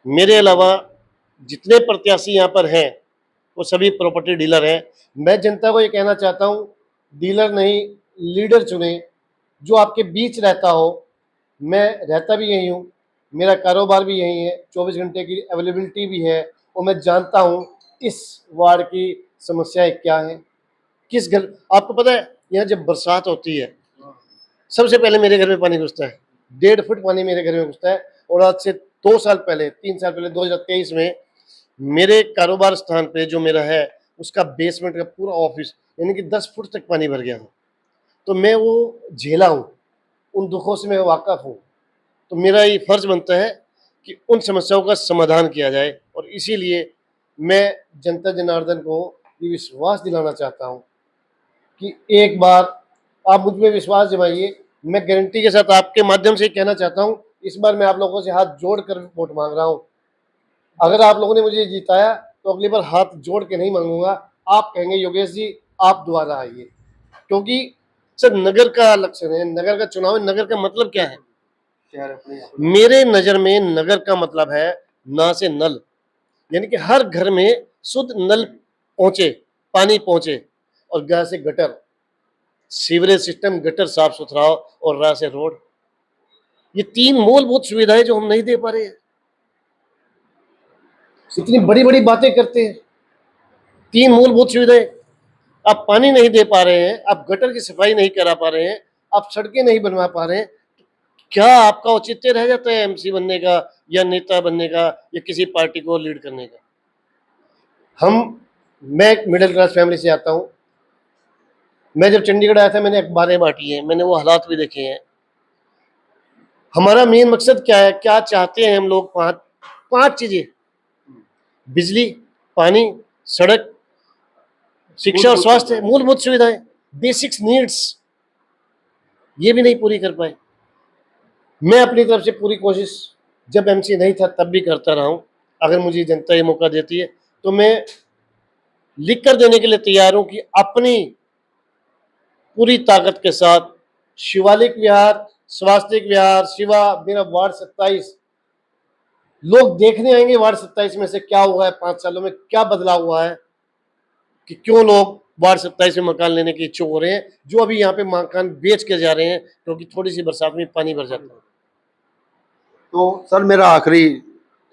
मेरे अलावा जितने प्रत्याशी यहाँ पर हैं वो सभी प्रॉपर्टी डीलर हैं। मैं जनता को ये कहना चाहता हूँ, डीलर नहीं लीडर चुने जो आपके बीच रहता हो। मैं रहता भी यहीं हूँ, मेरा कारोबार भी यहीं है, 24 घंटे की अवेलेबिलिटी भी है और मैं जानता हूँ इस वार्ड की समस्याएं क्या हैं। किस घर आपको पता है यहाँ जब बरसात होती है सबसे पहले मेरे घर में पानी घुसता है, 1.5 फुट पानी मेरे घर में घुसता है। और आज से 2 साल पहले 3 साल पहले 2023 में मेरे कारोबार स्थान पे जो मेरा है उसका बेसमेंट का पूरा ऑफिस यानी कि 10 फुट तक पानी भर गया था। तो मैं वो झेला हूँ, उन दुखों से मैं वाकिफ हूँ। तो मेरा ये फर्ज बनता है कि उन समस्याओं का समाधान किया जाए और इसीलिए मैं जनता जनार्दन को ये विश्वास दिलाना चाहता हूँ कि एक बार आप मुझ में विश्वास जमाइए। मैं गारंटी के साथ आपके माध्यम से कहना चाहता हूँ, इस बार मैं आप लोगों से हाथ जोड़ कर वोट मांग रहा हूँ। अगर आप लोगों ने मुझे जिताया तो अगली बार हाथ जोड़ के नहीं मांगूंगा, आप कहेंगे योगेश जी आप दोबारा आइए। क्योंकि सर नगर का लक्षण है, नगर का चुनाव है। नगर का मतलब क्या है? मेरे नजर में नगर का मतलब है ना से नल, यानी कि हर घर में शुद्ध नल पहुंचे, पानी पहुंचे, और गा से गटर, सीवरेज सिस्टम, गटर साफ सुथरा हो, और रा से रोड। ये 3 मूलभूत सुविधाएं जो हम नहीं दे पा रहे हैं। इतनी बड़ी बड़ी बातें करते हैं, 3 मूलभूत सुविधाएं आप पानी नहीं दे पा रहे हैं, आप गटर की सफाई नहीं करा पा रहे हैं, आप सड़कें नहीं बनवा पा रहे हैं। क्या आपका औचित्य रह जाता है एमसी बनने का या नेता बनने का या किसी पार्टी को लीड करने का? मैं एक मिडिल क्लास फैमिली से आता हूं। मैं जब चंडीगढ़ आया था मैंने अखबारें बांटी हैं, मैंने वो हालात भी देखे हैं। हमारा मेन मकसद क्या है, क्या चाहते हैं हम लोग? 5 चीजें: बिजली, पानी, सड़क, शिक्षा और स्वास्थ्य, मूलभूत सुविधाएं, बेसिक्स नीड्स, ये भी नहीं पूरी कर पाए। मैं अपनी तरफ से पूरी कोशिश जब एमसी नहीं था तब भी करता रहा हूं। अगर मुझे जनता ये मौका देती है तो मैं लिख कर देने के लिए तैयार हूं कि अपनी पूरी ताकत के साथ शिवालिक विहार, स्वास्तिक विहार, शिवा, मेरा वार्ड 27, लोग देखने आएंगे वार्ड 27 में से क्या हुआ है, 5 सालों में क्या बदलाव हुआ है, कि क्यों लोग वार्ड 27 में मकान लेने के इच्छुक हो रहे हैं, जो अभी यहाँ पे मकान बेच के जा रहे हैं क्योंकि थोड़ी सी बरसात में पानी भर जाता है। तो सर मेरा आखिरी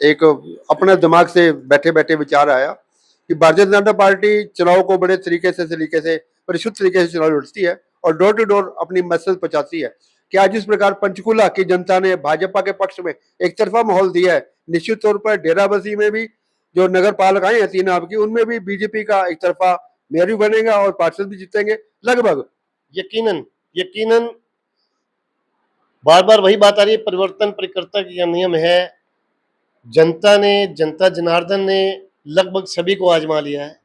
एक अपने दिमाग से बैठे बैठे विचार आया कि भारतीय जनता पार्टी चुनाव को बड़े तरीके से परिशुद्ध तरीके से चुनाव लड़ती है और डोर टू डोर अपनी मैसेज पहुंचाती है। कि आज जिस प्रकार पंचकुला की जनता ने भाजपा के पक्ष में एक तरफा माहौल दिया है, निश्चित तौर पर डेराबस्सी में भी जो नगर पालक आए हैं 3 आपकी, उनमें भी बीजेपी का एक तरफा मेयर भी बनेगा और पार्षद भी जीतेंगे लगभग। यकीनन यकीनन बार बार वही बात आ रही है, परिवर्तन प्रकृति का नियम है। जनता जनार्दन ने लगभग सभी को आजमा लिया है।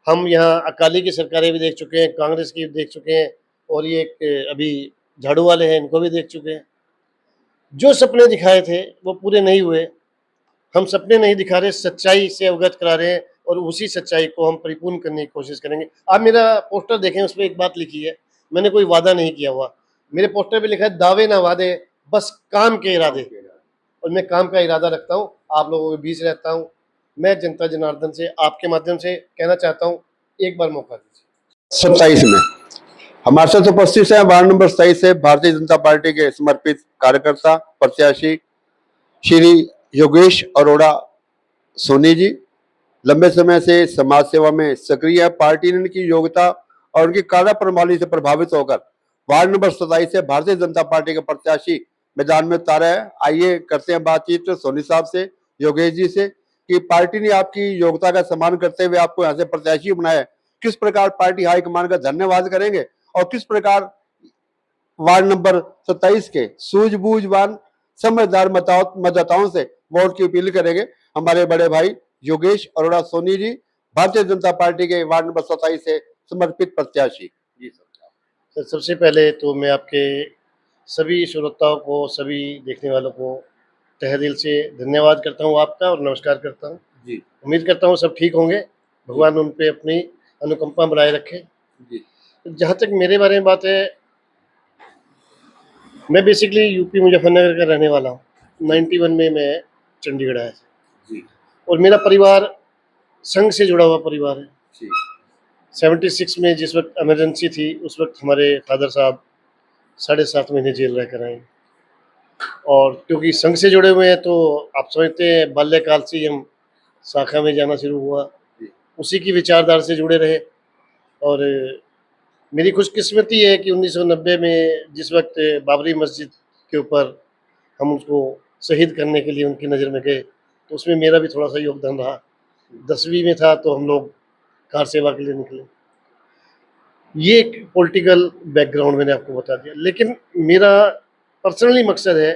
हम यहाँ अकाली की सरकारें भी देख चुके हैं, कांग्रेस की भी देख चुके हैं, और ये अभी झाड़ू वाले हैं इनको भी देख चुके हैं। जो सपने दिखाए थे वो पूरे नहीं हुए। हम सपने नहीं दिखा रहे, सच्चाई से अवगत करा रहे हैं और उसी सच्चाई को हम परिपूर्ण करने की कोशिश करेंगे। आप मेरा पोस्टर देखें, उस पर एक बात लिखी है, मैंने कोई वादा नहीं किया हुआ। मेरे पोस्टर पे लिखा है दावे ना वादे, बस काम के इरादे। और मैं काम का इरादा रखता हूँ, आप लोगों के बीच रहता हूँ। मैं जनता जनार्दन से आपके माध्यम से कहना चाहता हूँ, एक बार मौका दीजिए। 27 में हमारे साथ उपस्थित है वार्ड नंबर 27 से भारतीय जनता पार्टी के समर्पित कार्यकर्ता प्रत्याशी श्री योगेश अरोड़ा सोनी जी। लंबे समय से समाज सेवा में सक्रिय है। पार्टी ने उनकी योग्यता और उनकी कार्य प्रणाली से प्रभावित होकर वार्ड नंबर 27 से भारतीय जनता पार्टी के प्रत्याशी मैदान में उतारा है। आइए करते हैं बातचीत सोनी साहब से, योगेश जी से, कि पार्टी ने आपकी योग्यता का सम्मान करते हुए आपको यहाँ से प्रत्याशी बनाया है। किस प्रकार पार्टी हाईकमान का धन्यवाद करेंगे और किस प्रकार वार्ड नंबर 27 के सूझबूझवान समझदार मतदाताओं से वोट की अपील करेंगे हमारे बड़े भाई योगेश अरोड़ा सोनी जी, भारतीय जनता पार्टी के वार्ड नंबर 27 से समर्पित प्रत्याशी। जी सर, सबसे पहले तो मैं आपके सभी श्रोताओं को, सभी देखने वालों को तहे दिल से धन्यवाद करता हूँ आपका, और नमस्कार करता हूँ। जी उम्मीद करता हूँ सब ठीक होंगे, भगवान उन पे अपनी अनुकंपा बनाए रखे। जी जहाँ तक मेरे बारे में बात है, मैं बेसिकली यूपी मुजफ्फरनगर का रहने वाला हूँ। 91 में मैं चंडीगढ़ आया था। जी और मेरा परिवार संघ से जुड़ा हुआ परिवार है। जी 76 में जिस वक्त इमरजेंसी थी, उस वक्त हमारे फादर साहब 7.5 महीने जेल रह कर आए। और क्योंकि संघ से जुड़े हुए हैं तो आप समझते हैं बाल्यकाल से ही हम शाखा में जाना शुरू हुआ, जी उसी की विचारधारा से जुड़े रहे। और मेरी खुशकिस्मती है कि 1990 में जिस वक्त बाबरी मस्जिद के ऊपर हम उसको शहीद करने के लिए उनकी नज़र में गए, तो उसमें मेरा भी थोड़ा सा योगदान रहा। 10वीं में था तो हम लोग कार सेवा के लिए निकले। ये एक पॉलिटिकल बैकग्राउंड मैंने आपको बता दिया, लेकिन मेरा पर्सनली मकसद है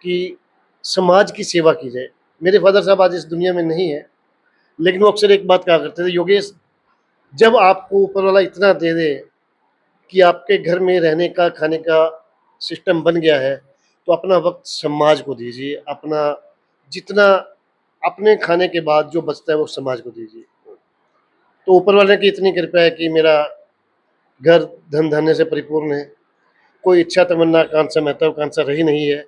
कि समाज की सेवा की जाए। मेरे फादर साहब आज इस दुनिया में नहीं है, लेकिन वो अक्सर एक बात कहा करते थे, योगेश, जब आपको ऊपर वाला इतना दे दे कि आपके घर में रहने का खाने का सिस्टम बन गया है, तो अपना वक्त समाज को दीजिए। अपना जितना अपने खाने के बाद जो बचता है वो समाज को दीजिए। तो ऊपर वाले की इतनी कृपा है कि मेरा घर धन धान्य से परिपूर्ण है। कोई इच्छा तमन्ना आकांक्षा महत्वाकांक्षा रही नहीं है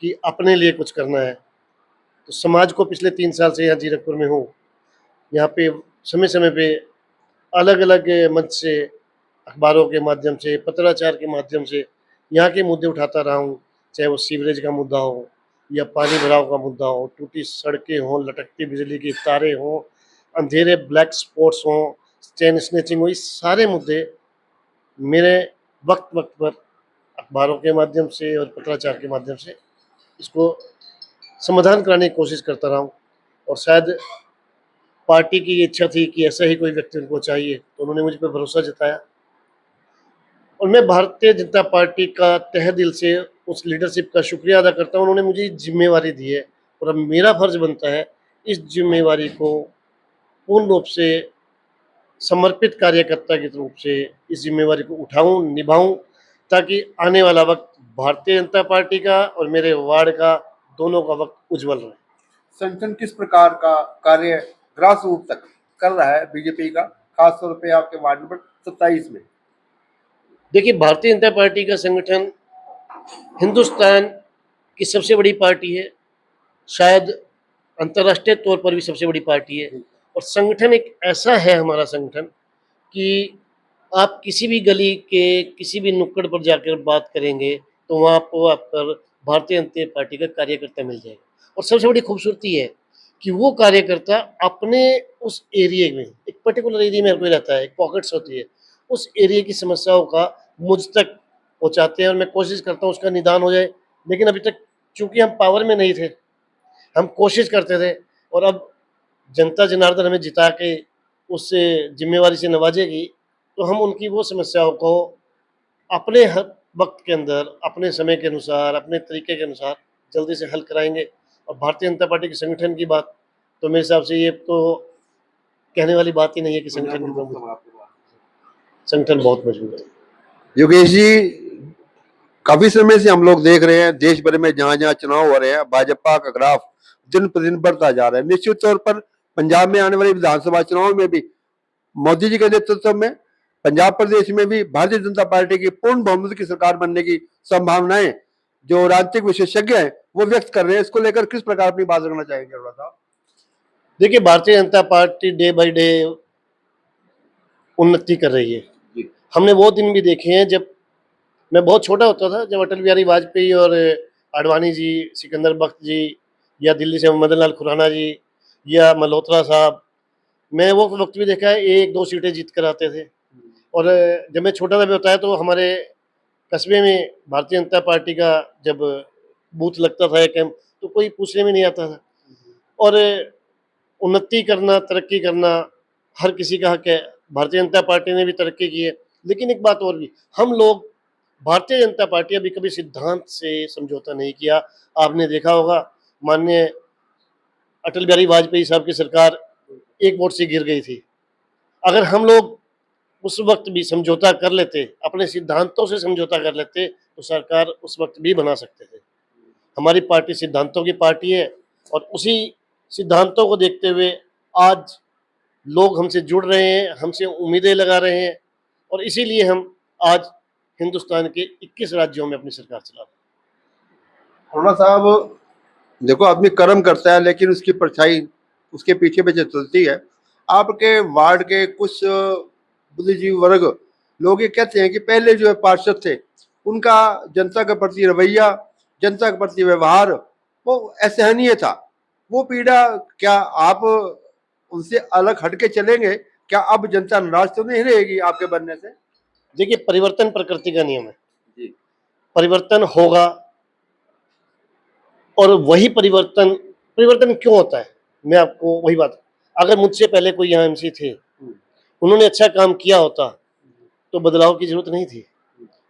कि अपने लिए कुछ करना है। तो समाज को पिछले 3 साल से यहाँ जीरकपुर में हूँ, यहाँ पे समय समय पे अलग अलग मंच से, अखबारों के माध्यम से, पत्राचार के माध्यम से यहाँ के मुद्दे उठाता रहा हूँ। चाहे वो सीवरेज का मुद्दा हो या पानी भराव का मुद्दा हो, टूटी सड़कें हों, लटकती बिजली की तारें हों, अंधेरे ब्लैक स्पॉट्स हों, चेन स्नेचिंग हो, ये सारे मुद्दे मेरे वक्त वक्त पर अखबारों के माध्यम से और पत्राचार के माध्यम से इसको समाधान कराने की कोशिश करता रहा हूँ। और शायद पार्टी की इच्छा थी कि ऐसा ही कोई व्यक्ति उनको चाहिए, तो उन्होंने मुझ पर भरोसा जताया। और मैं भारतीय जनता पार्टी का तहे दिल से उस लीडरशिप का शुक्रिया अदा करता हूँ। उन्होंने मुझे जिम्मेवारी दी है और अब मेरा फर्ज बनता है इस जिम्मेवारी को पूर्ण रूप से समर्पित कार्यकर्ता के रूप से इस जिम्मेवारी को उठाऊं, निभाऊं, ताकि आने वाला वक्त भारतीय जनता पार्टी का और मेरे वार्ड का दोनों का वक्त उज्जवल रहे। संगठन किस प्रकार का कार्य ग्रास रूट तक कर रहा है बीजेपी का, खासतौर पे आपके वार्ड नंबर 27 में? देखिए, भारतीय जनता पार्टी का संगठन हिंदुस्तान की सबसे बड़ी पार्टी है, शायद अंतर्राष्ट्रीय तौर पर भी सबसे बड़ी पार्टी है। और संगठन एक ऐसा है हमारा संगठन कि आप किसी भी गली के किसी भी नुक्कड़ पर जाकर बात करेंगे तो वहाँ आपको पर भारतीय जनता पार्टी का कार्यकर्ता मिल जाएगा। और सबसे बड़ी खूबसूरती है कि वो कार्यकर्ता अपने उस एरिया में, एक पर्टिकुलर एरिया में हर कोई रहता है, एक पॉकेट्स होती है, उस एरिया की समस्याओं का मुझ तक पहुँचाते हैं और मैं कोशिश करता हूँ उसका निदान हो जाए। लेकिन अभी तक चूंकि हम पावर में नहीं थे, हम कोशिश करते थे, और अब जनता जनार्दन हमें जिता के उस जिम्मेवारी से नवाजेगी, तो हम उनकी वो समस्याओं को अपने वक्त के अंदर, अपने समय के अनुसार, अपने तरीके के अनुसार जल्दी से हल कराएंगे। और भारतीय जनता पार्टी के संगठन की बात, तो मेरे हिसाब से ये तो कहने वाली बात ही नहीं है कि संगठन कितना संगठन बहुत मजबूत है। योगेश जी, काफी समय से हम लोग देख रहे हैं देश भर में जहां जहां चुनाव हो रहे हैं, भाजपा का ग्राफ दिन प्रतिदिन बढ़ता जा रहा है। निश्चित तौर पर पंजाब में आने वाले विधानसभा चुनाव में भी मोदी जी के नेतृत्व में पंजाब प्रदेश में भी भारतीय जनता पार्टी की पूर्ण बहुमत की सरकार बनने की संभावनाएं जो राजनीतिक विशेषज्ञ हैं वो व्यक्त कर रहे हैं। इसको लेकर किस प्रकार अपनी बात रखना चाहेंगे अरोड़ा साहब? देखिए, Bharatiya Janata party day by day उन्नति कर रही है। जी हमने वो दिन भी देखे हैं जब मैं बहुत छोटा होता था, जब अटल बिहारी वाजपेयी और आडवाणी जी, सिकंदर बख्त जी, या दिल्ली से मदन लाल खुराना जी, या मल्होत्रा साहब, मैं वो वक्त भी देखा है 1-2 सीटें जीत कर आते थे। और जब मैं छोटा था, भी बताया, तो हमारे कस्बे में भारतीय जनता पार्टी का जब बूथ लगता था या कैंप, तो कोई पूछने में नहीं आता था। और उन्नति करना, तरक्की करना हर किसी का हक है। भारतीय जनता पार्टी ने भी तरक्की की है। लेकिन एक बात और भी, हम लोग भारतीय जनता पार्टी अभी कभी सिद्धांत से समझौता नहीं किया। आपने देखा होगा, माननीय अटल बिहारी वाजपेयी साहब की सरकार एक वोट से गिर गई थी। अगर हम लोग उस वक्त भी समझौता कर लेते, अपने सिद्धांतों से समझौता कर लेते, तो सरकार उस वक्त भी बना सकते थे। हमारी पार्टी सिद्धांतों की पार्टी है, और उसी सिद्धांतों को देखते हुए आज लोग हमसे जुड़ रहे हैं, हमसे उम्मीदें लगा रहे हैं, और इसीलिए हम आज हिंदुस्तान के 21 राज्यों में अपनी सरकार चला रहे हैं। अरोड़ा साहब, देखो आदमी कर्म करता है लेकिन उसकी परछाई उसके पीछे पीछे चलती है। आपके वार्ड के कुछ बुद्धिजीवी वर्ग लोग ये कहते हैं कि पहले जो है पार्षद थे उनका जनता के प्रति रवैया, जनता के प्रति व्यवहार वो असहनीय था। वो पीड़ा क्या आप उनसे अलग हटके चलेंगे? क्या अब जनता नाराज तो नहीं रहेगी आपके बनने से? देखिए, परिवर्तन प्रकृति का नियम है, जी परिवर्तन होगा। और वही परिवर्तन परिवर्तन क्यों होता है, मैं आपको वही बात, अगर मुझसे पहले कोई यहाँ एमसी थे, उन्होंने अच्छा काम किया होता तो बदलाव की जरूरत नहीं थी।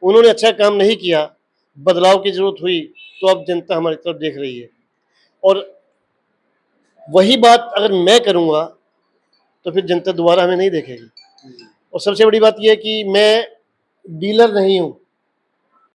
उन्होंने अच्छा काम नहीं किया, बदलाव की जरूरत हुई, तो अब जनता हमारी तरफ देख रही है। और वही बात अगर मैं करूंगा तो फिर जनता दोबारा हमें नहीं देखेगी। और सबसे बड़ी बात यह है कि मैं डीलर नहीं हूं,